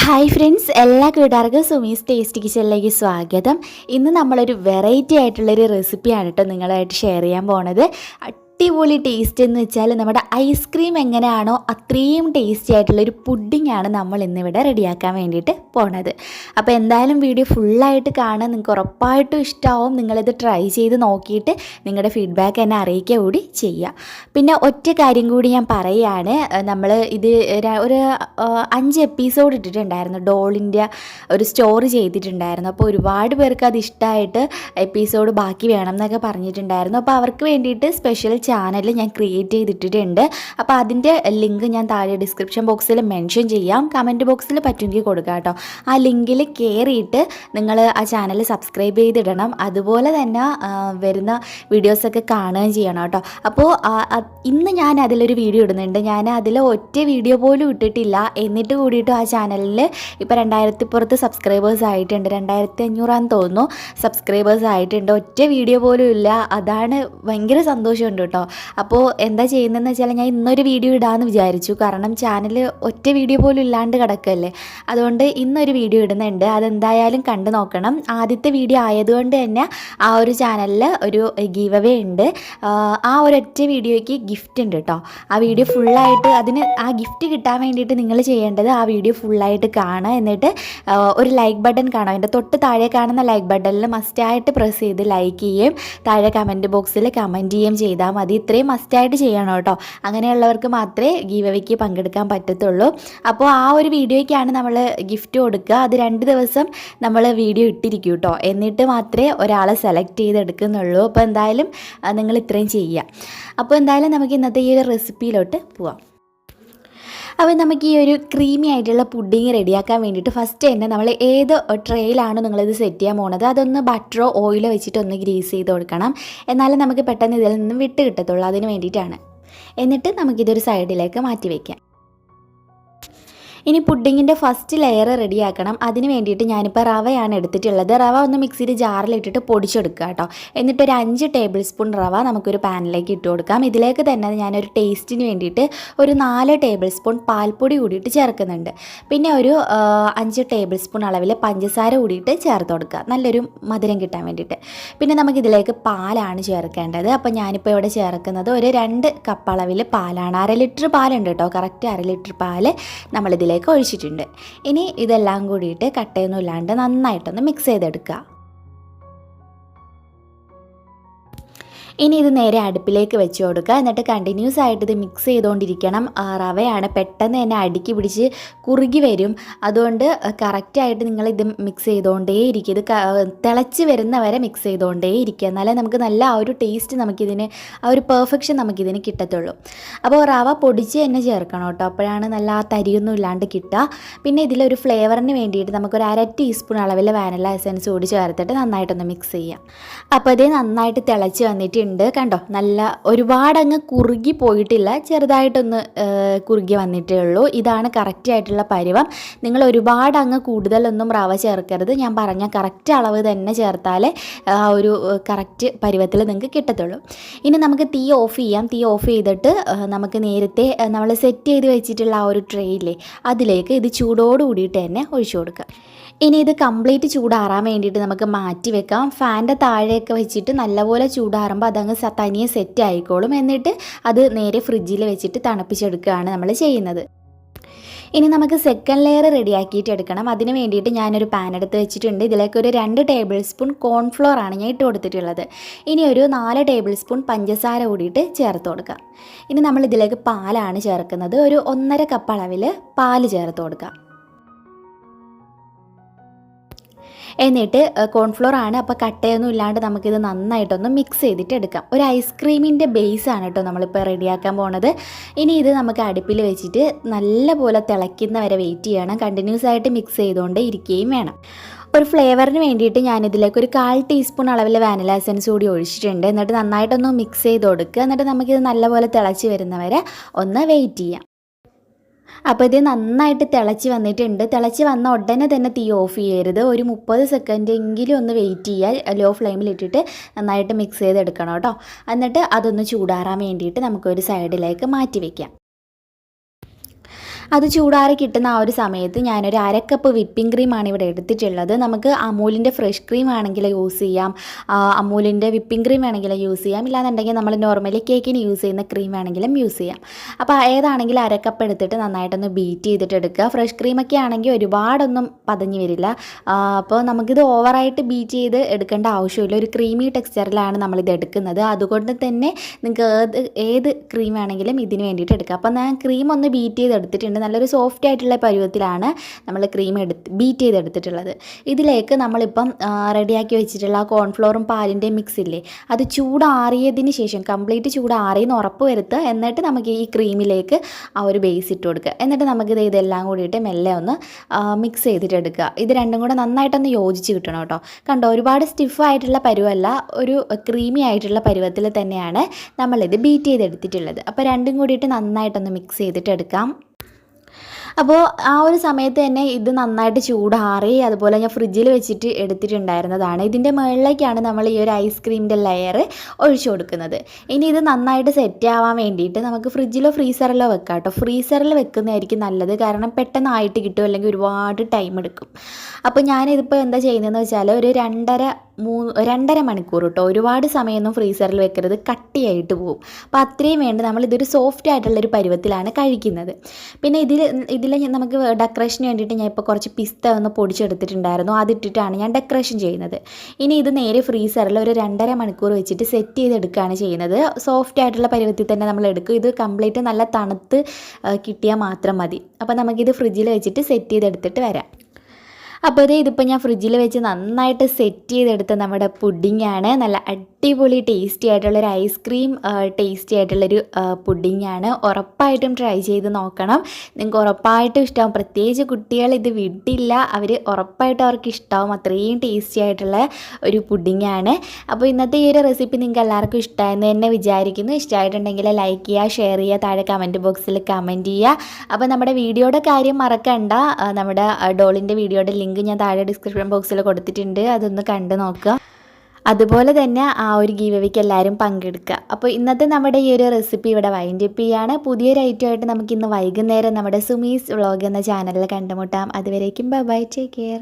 Hi friends, എല്ലാ കൂട്ടുകാർക്കും Sumi's tasty കിച്ചണിലേക്ക് സ്വാഗതം. ഇന്ന് നമ്മളൊരു വെറൈറ്റി ആയിട്ടുള്ളൊരു റെസിപ്പിയാണ് കേട്ടോ നിങ്ങളായിട്ട് ഷെയർ ചെയ്യാൻ പോണത്. അടിപൊളി ടേസ്റ്റ് എന്ന് വെച്ചാൽ നമ്മുടെ ഐസ്ക്രീം എങ്ങനെയാണോ അത്രയും ടേസ്റ്റി ആയിട്ടുള്ളൊരു പുഡിംഗ് ആണ് നമ്മൾ ഇന്നിവിടെ റെഡിയാക്കാൻ വേണ്ടിയിട്ട് പോണത്. അപ്പോൾ എന്തായാലും വീഡിയോ ഫുള്ളായിട്ട് കാണാൻ നിങ്ങൾക്ക് ഉറപ്പായിട്ടും ഇഷ്ടമാവും. നിങ്ങളിത് ട്രൈ ചെയ്ത് നോക്കിയിട്ട് നിങ്ങളുടെ ഫീഡ്ബാക്ക് എന്നെ അറിയിക്കുക കൂടി ചെയ്യുക. പിന്നെ ഒറ്റ കാര്യം കൂടി ഞാൻ പറയുകയാണ്, നമ്മൾ ഇത് ഒരു 5 എപ്പിസോഡ് ഇട്ടിട്ടുണ്ടായിരുന്നു. ഡോളിൻ്റെ ഒരു സ്റ്റോറി ചെയ്തിട്ടുണ്ടായിരുന്നു. അപ്പോൾ ഒരുപാട് പേർക്ക് അത് ഇഷ്ടമായിട്ട് എപ്പിസോഡ് ബാക്കി വേണം എന്നൊക്കെ പറഞ്ഞിട്ടുണ്ടായിരുന്നു. അപ്പോൾ അവർക്ക് വേണ്ടിയിട്ട് സ്പെഷ്യൽ ചാനൽ ഞാൻ ക്രിയേറ്റ് ചെയ്തിട്ടിട്ടുണ്ട്. അപ്പോൾ അതിൻ്റെ ലിങ്ക് ഞാൻ താഴെ ഡിസ്ക്രിപ്ഷൻ ബോക്സിൽ മെൻഷൻ ചെയ്യാം, കമൻറ്റ് ബോക്സിൽ പറ്റുമെങ്കിൽ കൊടുക്കാം കേട്ടോ. ആ ലിങ്കിൽ കയറിയിട്ട് നിങ്ങൾ ആ ചാനൽ സബ്സ്ക്രൈബ് ചെയ്തിടണം. അതുപോലെ തന്നെ വരുന്ന വീഡിയോസൊക്കെ കാണുകയും ചെയ്യണം കേട്ടോ. അപ്പോൾ ഇന്ന് ഞാൻ അതിലൊരു വീഡിയോ ഇടുന്നുണ്ട്. ഞാൻ അതിൽ ഒറ്റ വീഡിയോ പോലും ഇട്ടിട്ടില്ല. എന്നിട്ട് കൂടിയിട്ടും ആ ചാനലിൽ ഇപ്പോൾ 2000 പുറത്ത് സബ്സ്ക്രൈബേഴ്സ് ആയിട്ടുണ്ട്. 2500 തോന്നുന്നു സബ്സ്ക്രൈബേഴ്സ് ആയിട്ടുണ്ട്. ഒറ്റ വീഡിയോ പോലും ഇല്ല. അതാണ് ഭയങ്കര സന്തോഷമുണ്ട് കേട്ടോ. അപ്പോൾ എന്താ ചെയ്യുന്നതെന്ന് വെച്ചാൽ ഞാൻ ഇന്നൊരു വീഡിയോ ഇടാമെന്ന് വിചാരിച്ചു. കാരണം ചാനൽ ഒറ്റ വീഡിയോ പോലും ഇല്ലാണ്ട് കിടക്കല്ലേ. അതുകൊണ്ട് ഇന്നൊരു വീഡിയോ ഇടുന്നുണ്ട്. അതെന്തായാലും കണ്ടു നോക്കണം. ആദ്യത്തെ വീഡിയോ ആയതുകൊണ്ട് തന്നെ ആ ഒരു ചാനലിൽ ഒരു ഗീവ് അവേ ഉണ്ട്. ആ ഒരൊറ്റ വീഡിയോയ്ക്ക് ഗിഫ്റ്റ് ഉണ്ട് കേട്ടോ. ആ വീഡിയോ ഫുള്ളായിട്ട് ആ ഗിഫ്റ്റ് കിട്ടാൻ വേണ്ടിയിട്ട് നിങ്ങൾ ചെയ്യേണ്ടത് ആ വീഡിയോ ഫുള്ളായിട്ട് കാണുക. എന്നിട്ട് ഒരു ലൈക്ക് ബട്ടൺ കാണാം. അതിൻ്റെ തൊട്ട് താഴെ കാണുന്ന ലൈക്ക് ബട്ടണിൽ മസ്റ്റായിട്ട് പ്രസ് ചെയ്ത് ലൈക്ക് ചെയ്യുകയും താഴെ കമൻറ്റ് ബോക്സിൽ കമൻറ്റ് ചെയ്യുകയും ചെയ്താൽ മതി. ഇത്രയും മസ്റ്റായിട്ട് ചെയ്യണം കേട്ടോ. അങ്ങനെയുള്ളവർക്ക് മാത്രമേ ഗീവ് അവേക്ക് പങ്കെടുക്കാൻ പറ്റത്തുള്ളൂ. അപ്പോൾ ആ ഒരു വീഡിയോയ്ക്കാണ് നമ്മൾ ഗിഫ്റ്റ് കൊടുക്കുക. അത് 2 ദിവസം നമ്മൾ വീഡിയോ ഇട്ടിരിക്കും കേട്ടോ. എന്നിട്ട് മാത്രമേ ഒരാളെ സെലക്ട് ചെയ്തെടുക്കുന്നുള്ളൂ. അപ്പോൾ എന്തായാലും നിങ്ങൾ ഇത്രയും ചെയ്യുക. അപ്പോൾ എന്തായാലും നമുക്ക് ഇന്നത്തെ ഈ ഒരു റെസിപ്പിയിലോട്ട് പോവാം. അപ്പോൾ നമുക്ക് ഈ ഒരു ക്രീമി ആയിട്ടുള്ള പുഡിങ് റെഡിയാക്കാൻ വേണ്ടിയിട്ട് ഫസ്റ്റ് തന്നെ നമ്മൾ ഏത് ട്രേയിലാണ് നിങ്ങളിത് സെറ്റ് ചെയ്യാൻ പോകുന്നത് അതൊന്ന് ബട്ടറോ ഓയിലോ വെച്ചിട്ട് ഒന്ന് ഗ്രീസ് ചെയ്ത് കൊടുക്കണം. എന്നാലും നമുക്ക് പെട്ടെന്ന് ഇതിൽ നിന്നും വിട്ട് കിട്ടത്തുള്ളൂ. അതിന് വേണ്ടിയിട്ടാണ്. എന്നിട്ട് നമുക്കിതൊരു സൈഡിലേക്ക് മാറ്റി വയ്ക്കാം. ഇനി പുഡിങ്ങിൻ്റെ ഫസ്റ്റ് ലെയർ റെഡിയാക്കണം. അതിന് വേണ്ടിയിട്ട് ഞാനിപ്പോൾ റവയാണ് എടുത്തിട്ടുള്ളത്. റവ ഒന്ന് മിക്സിയിൽ ജാറിലിട്ടിട്ട് പൊടിച്ചെടുക്കുക കേട്ടോ. എന്നിട്ടൊരു 5 ടേബിൾ സ്പൂൺ റവ നമുക്കൊരു പാനിലേക്ക് ഇട്ട് കൊടുക്കാം. ഇതിലേക്ക് തന്നെ ഞാനൊരു ടേസ്റ്റിന് വേണ്ടിയിട്ട് ഒരു 4 ടേബിൾ സ്പൂൺ പാൽപ്പൊടി കൂടിയിട്ട് ചേർക്കുന്നുണ്ട്. പിന്നെ ഒരു 5 ടേബിൾ സ്പൂൺ അളവിൽ പഞ്ചസാര കൂടിയിട്ട് ചേർത്ത് കൊടുക്കുക, നല്ലൊരു മധുരം കിട്ടാൻ വേണ്ടിയിട്ട്. പിന്നെ നമുക്കിതിലേക്ക് പാലാണ് ചേർക്കേണ്ടത്. അപ്പോൾ ഞാനിപ്പോൾ ഇവിടെ ചേർക്കുന്നത് ഒരു 2 കപ്പ് അളവിൽ പാലാണ്. 1/2 ലിറ്റർ പാലുണ്ട് കേട്ടോ. കറക്റ്റ് 1/2 ലിറ്റർ പാല് നമ്മളിതിലേക്ക് ഒഴിച്ചിട്ടുണ്ട്. ഇനി ഇതെല്ലാം കൂടിയിട്ട് കട്ടയൊന്നും ഇല്ലാണ്ട് നന്നായിട്ടൊന്ന് മിക്സ് ചെയ്തെടുക്കുക. ഇനി ഇത് നേരെ അടുപ്പിലേക്ക് വെച്ച് കൊടുക്കുക. എന്നിട്ട് കണ്ടിന്യൂസ് ആയിട്ട് ഇത് മിക്സ് ചെയ്തുകൊണ്ടിരിക്കണം. റവയാണ് പെട്ടെന്ന് തന്നെ അടുക്കി പിടിച്ച് കുറുകി വരും. അതുകൊണ്ട് കറക്റ്റായിട്ട് നിങ്ങളിത് മിക്സ് ചെയ്തുകൊണ്ടേ ഇരിക്കുക. ഇത് തിളച്ച് വരുന്നവരെ മിക്സ് ചെയ്തുകൊണ്ടേ ഇരിക്കുക. എന്നാലേ നമുക്ക് നല്ല ആ ഒരു ടേസ്റ്റ് നമുക്കിതിന്, ആ ഒരു പെർഫെക്ഷൻ നമുക്കിതിന് കിട്ടത്തുള്ളൂ. അപ്പോൾ റവ പൊടിച്ച് തന്നെ ചേർക്കണം കേട്ടോ. അപ്പോഴാണ് നല്ല ആ തരിയൊന്നും ഇല്ലാണ്ട് കിട്ടുക. പിന്നെ ഇതിലൊരു ഫ്ലേവറിന് വേണ്ടിയിട്ട് നമുക്കൊരു 1/2 ടീസ്പൂൺ അളവിൽ വാനില എസൻസ് കൂടി ചേർത്തിട്ട് നന്നായിട്ടൊന്ന് മിക്സ് ചെയ്യാം. അപ്പോൾ ഇത് നന്നായിട്ട് തിളച്ച് വന്നിട്ട് കണ്ടോ, നല്ല ഒരുപാടങ്ങ് കുറുകി പോയിട്ടില്ല, ചെറുതായിട്ടൊന്ന് കുറുകി വന്നിട്ടേ ഉള്ളൂ. ഇതാണ് കറക്റ്റ് ആയിട്ടുള്ള പരുവം. നിങ്ങൾ ഒരുപാടങ്ങ് കൂടുതലൊന്നും റവ ചേർക്കരുത്. ഞാൻ പറഞ്ഞ കറക്റ്റ് അളവ് തന്നെ ചേർത്താലേ ആ ഒരു കറക്റ്റ് പരുവത്തിൽ നിങ്ങൾക്ക് കിട്ടത്തുള്ളൂ. ഇനി നമുക്ക് തീ ഓഫ് ചെയ്യാം. തീ ഓഫ് ചെയ്തിട്ട് നമുക്ക് നേരത്തെ നമ്മൾ സെറ്റ് ചെയ്ത് വെച്ചിട്ടുള്ള ആ ഒരു ട്രേയില്ലേ അതിലേക്ക് ഇത് ചൂടോട് കൂടിയിട്ട് തന്നെ ഒഴിച്ചു കൊടുക്കുക. ഇനി ഇത് കംപ്ലീറ്റ് ചൂടാറാൻ വേണ്ടിയിട്ട് നമുക്ക് മാറ്റി വെക്കാം. ഫാൻ്റെ താഴെയൊക്കെ വെച്ചിട്ട് നല്ലപോലെ ചൂടാറുമ്പോൾ അതങ്ങ് തനിയെ സെറ്റ് ആയിക്കോളും. എന്നിട്ട് അത് നേരെ ഫ്രിഡ്ജിൽ വെച്ചിട്ട് തണുപ്പിച്ചെടുക്കുകയാണ് നമ്മൾ ചെയ്യുന്നത്. ഇനി നമുക്ക് സെക്കൻഡ് ലെയർ റെഡിയാക്കിയിട്ട് എടുക്കണം. അതിന് വേണ്ടിയിട്ട് ഞാനൊരു പാൻ എടുത്ത് വെച്ചിട്ടുണ്ട്. ഇതിലേക്ക് ഒരു 2 ടേബിൾ സ്പൂൺ കോൺഫ്ലോർ ആണ് ഞാൻ ഇട്ട് കൊടുത്തിട്ടുള്ളത്. ഇനി ഒരു 4 ടേബിൾ സ്പൂൺ പഞ്ചസാര കൂടിയിട്ട് ചേർത്ത് കൊടുക്കാം. ഇനി നമ്മൾ ഇതിലേക്ക് പാലാണ് ചേർക്കുന്നത്. ഒരു 1.5 കപ്പ് അളവിൽ പാല് ചേർത്ത് കൊടുക്കാം. എന്നിട്ട് കോൺഫ്ലോർ ആണ്, അപ്പോൾ കട്ടയൊന്നും ഇല്ലാണ്ട് നമുക്കിത് നന്നായിട്ടൊന്ന് മിക്സ് ചെയ്തിട്ട് എടുക്കാം. ഒരു ഐസ്ക്രീമിൻ്റെ ബേസാണ് കേട്ടോ നമ്മളിപ്പോൾ റെഡിയാക്കാൻ പോണത്. ഇനി ഇത് നമുക്ക് അടുപ്പിൽ വെച്ചിട്ട് നല്ലപോലെ തിളയ്ക്കുന്നവരെ വെയിറ്റ് ചെയ്യണം. കണ്ടിന്യൂസ് ആയിട്ട് മിക്സ് ചെയ്തുകൊണ്ട് ഇരിക്കുകയും വേണം. ഒരു ഫ്ലേവറിന് വേണ്ടിയിട്ട് ഞാനിതിലേക്ക് ഒരു 1/4 ടീസ്പൂൺ അളവിൽ വാനില എസൻസ് കൂടി ഒഴിച്ചിട്ടുണ്ട്. എന്നിട്ട് നന്നായിട്ടൊന്ന് മിക്സ് ചെയ്ത് കൊടുക്കുക. എന്നിട്ട് നമുക്കിത് നല്ലപോലെ തിളച്ച് വരുന്നവരെ ഒന്ന് വെയിറ്റ് ചെയ്യാം. അപ്പോൾ ഇത് നന്നായിട്ട് തിളച്ച് വന്നിട്ടുണ്ട്. തിളച്ച് വന്ന ഉടനെ തന്നെ തീ ഓഫ് ചെയ്യരുത്. ഒരു 30 സെക്കൻഡ് എങ്കിലും ഒന്ന് വെയിറ്റ് ചെയ്യുക. ലോ ഫ്ലെയിമിലിട്ടിട്ട് നന്നായിട്ട് മിക്സ് ചെയ്തെടുക്കണം കേട്ടോ. എന്നിട്ട് അതൊന്ന് ചൂടാറാൻ വേണ്ടിയിട്ട് നമുക്കൊരു സൈഡിലേക്ക് മാറ്റി വയ്ക്കാം. അത് ചൂടാറി കിട്ടുന്ന ആ ഒരു സമയത്ത് ഞാനൊരു അരക്കപ്പ് വിപ്പിംഗ് ക്രീമാണ് ഇവിടെ എടുത്തിട്ടുള്ളത്. നമുക്ക് അമൂലിൻ്റെ ഫ്രഷ് ക്രീം ആണെങ്കിൽ യൂസ് ചെയ്യാം, അമൂലിൻ്റെ വിപ്പിംഗ് ക്രീം ആണെങ്കിൽ യൂസ് ചെയ്യാം, ഇല്ലാന്നുണ്ടെങ്കിൽ നമ്മൾ നോർമലി കേക്കിന് യൂസ് ചെയ്യുന്ന ക്രീം ആണെങ്കിലും യൂസ് ചെയ്യാം. അപ്പോൾ ഏതാണെങ്കിലും അരക്കപ്പ് എടുത്തിട്ട് നന്നായിട്ടൊന്ന് ബീറ്റ് ചെയ്തിട്ട് എടുക്കുക. ഫ്രഷ് ക്രീമൊക്കെ ആണെങ്കിൽ ഒരുപാടൊന്നും പതഞ്ഞ് വരില്ല. അപ്പോൾ നമുക്കിത് ഓവറായിട്ട് ബീറ്റ് ചെയ്ത് എടുക്കേണ്ട ആവശ്യമില്ല. ഒരു ക്രീമി ടെക്സ്ചറിലാണ് നമ്മളിത് എടുക്കുന്നത്. അതുകൊണ്ട് തന്നെ നിങ്ങൾക്ക് ഏത് ക്രീം ആണെങ്കിലും ഇതിന് വേണ്ടിയിട്ട് എടുക്കുക. അപ്പോൾ ഞാൻ ക്രീം ഒന്ന് ബീറ്റ് ചെയ്ത് എടുത്തിട്ടുണ്ട്. നല്ലൊരു സോഫ്റ്റ് ആയിട്ടുള്ള പരുവത്തിലാണ് നമ്മൾ ക്രീം ബീറ്റ് ചെയ്തെടുത്തിട്ടുള്ളത്. ഇതിലേക്ക് നമ്മളിപ്പം റെഡിയാക്കി വെച്ചിട്ടുള്ള കോൺഫ്ലോറും പാലിൻ്റെ മിക്സ് ഇല്ലേ, അത് ചൂടാറിയതിന് ശേഷം കംപ്ലീറ്റ് ചൂടാറിയെന്ന് ഉറപ്പ് വരുത്തുക. എന്നിട്ട് നമുക്ക് ഈ ക്രീമിലേക്ക് ആ ഒരു ബേസ് ഇട്ട് കൊടുക്കുക. എന്നിട്ട് നമുക്കിത് ഇതെല്ലാം കൂടിയിട്ട് മെല്ലെ ഒന്ന് മിക്സ് ചെയ്തിട്ടെടുക്കുക. ഇത് രണ്ടും കൂടെ നന്നായിട്ടൊന്ന് യോജിച്ച് കിട്ടണം കേട്ടോ. കണ്ടോ, ഒരുപാട് സ്റ്റിഫായിട്ടുള്ള പരുവല്ല, ഒരു ക്രീമി ആയിട്ടുള്ള പരുവത്തിൽ തന്നെയാണ് നമ്മളിത് ബീറ്റ് ചെയ്തെടുത്തിട്ടുള്ളത്. അപ്പോൾ രണ്ടും കൂടിയിട്ട് നന്നായിട്ടൊന്ന് മിക്സ് ചെയ്തിട്ടെടുക്കാം. അപ്പോൾ ആ ഒരു സമയത്ത് തന്നെ ഇത് നന്നായിട്ട് ചൂടാറി, അതുപോലെ ഞാൻ ഫ്രിഡ്ജിൽ വെച്ചിട്ട് എടുത്തിട്ടുണ്ടായിരുന്നതാണ്. ഇതിൻ്റെ മുകളിലേക്കാണ് നമ്മൾ ഈ ഒരു ഐസ്ക്രീമിൻ്റെ ലെയർ ഒഴിച്ചു കൊടുക്കുന്നത്. ഇനി ഇത് നന്നായിട്ട് സെറ്റ് ആവാൻ വേണ്ടിയിട്ട് നമുക്ക് ഫ്രിഡ്ജിലോ ഫ്രീസറിലോ വെക്കാം കേട്ടോ. ഫ്രീസറിൽ വെക്കുന്നതായിരിക്കും നല്ലത്, കാരണം പെട്ടെന്നായിട്ട് കിട്ടും, അല്ലെങ്കിൽ ഒരുപാട് ടൈം എടുക്കും. അപ്പോൾ ഞാനിതിപ്പോൾ എന്താ ചെയ്യുന്നതെന്ന് വെച്ചാൽ ഒരു 2.5 മണിക്കൂർ കേട്ടോ. ഒരുപാട് സമയമൊന്നും ഫ്രീസറിൽ വെക്കരുത്, കട്ടിയായിട്ട് പോകും. അപ്പോൾ അത്രയും വേണ്ട, നമ്മളിതൊരു സോഫ്റ്റ് ആയിട്ടുള്ളൊരു പരുവത്തിലാണ് കഴിക്കുന്നത്. പിന്നെ ഇതിൽ നമുക്ക് ഡെക്കറേഷന് വേണ്ടിയിട്ട് ഞാൻ ഇപ്പോൾ കുറച്ച് പിസ്ത ഒന്ന് പൊടിച്ചെടുത്തിട്ടുണ്ടായിരുന്നു, അതിട്ടിട്ടാണ് ഞാൻ ഡെക്കറേഷൻ ചെയ്യുന്നത്. ഇനി ഇത് നേരെ ഫ്രീസറിൽ ഒരു 2.5 മണിക്കൂർ വെച്ചിട്ട് സെറ്റ് ചെയ്തെടുക്കുകയാണ് ചെയ്യുന്നത്. സോഫ്റ്റ് ആയിട്ടുള്ള പരുവത്തിൽ തന്നെ നമ്മൾ എടുക്കും. ഇത് കംപ്ലീറ്റ് നല്ല തണുത്ത് കിട്ടിയാൽ മാത്രം മതി. അപ്പോൾ നമുക്കിത് ഫ്രിഡ്ജിൽ വെച്ചിട്ട് സെറ്റ് ചെയ്തെടുത്തിട്ട് വരാം. അപ്പോൾ ഇതിപ്പോൾ ഞാൻ ഫ്രിഡ്ജിൽ വെച്ച് നന്നായിട്ട് സെറ്റ് ചെയ്തെടുത്ത നമ്മുടെ പുഡിങ്ങാണ്. നല്ല അടിപൊളി ടേസ്റ്റി ആയിട്ടുള്ളൊരു ഐസ്ക്രീം ടേസ്റ്റി ആയിട്ടുള്ളൊരു പുഡിങ്ങാണ്. ഉറപ്പായിട്ടും ട്രൈ ചെയ്ത് നോക്കണം, നിങ്ങൾക്ക് ഉറപ്പായിട്ടും ഇഷ്ടമാവും. പ്രത്യേകിച്ച് കുട്ടികൾ ഇത് വിടില്ല, അവർ ഉറപ്പായിട്ടും അവർക്ക് ഇഷ്ടമാവും. അത്രയും ടേസ്റ്റി ആയിട്ടുള്ള ഒരു പുഡിങ്ങാണ്. അപ്പോൾ ഇന്നത്തെ ഈ ഒരു റെസിപ്പി നിങ്ങൾക്ക് എല്ലാവർക്കും ഇഷ്ടമായെന്ന് തന്നെ വിചാരിക്കുന്നു. ഇഷ്ടമായിട്ടുണ്ടെങ്കിൽ ലൈക്ക് ചെയ്യുക, ഷെയർ ചെയ്യുക, താഴെ കമൻറ്റ് ബോക്സിൽ കമൻറ്റ് ചെയ്യുക. അപ്പോൾ നമ്മുടെ വീഡിയോയുടെ കാര്യം മറക്കണ്ട, നമ്മുടെ ഡോളിൻ്റെ വീഡിയോയുടെ ലിങ്ക് ഞാൻ താഴെ ഡിസ്ക്രിപ്ഷൻ ബോക്സിൽ കൊടുത്തിട്ടുണ്ട്, അതൊന്ന് കണ്ടു നോക്കുക. അതുപോലെ തന്നെ ആ ഒരു ഗീവ് അവേക്ക് എല്ലാവരും പങ്കെടുക്കുക. അപ്പോൾ ഇന്നത്തെ നമ്മുടെ ഈ ഒരു റെസിപ്പി ഇവിടെ വൈൻഡപ്പ് ചെയ്യാണ്. പുതിയൊരു ഐറ്റമായിട്ട് നമുക്ക് ഇന്ന് വൈകുന്നേരം നമ്മുടെ സുമീസ് വ്ളോഗ് എന്ന ചാനലിൽ കണ്ടുമുട്ടാം. അതുവരേക്കും ബൈ ബൈ, ടേക്ക് കെയർ.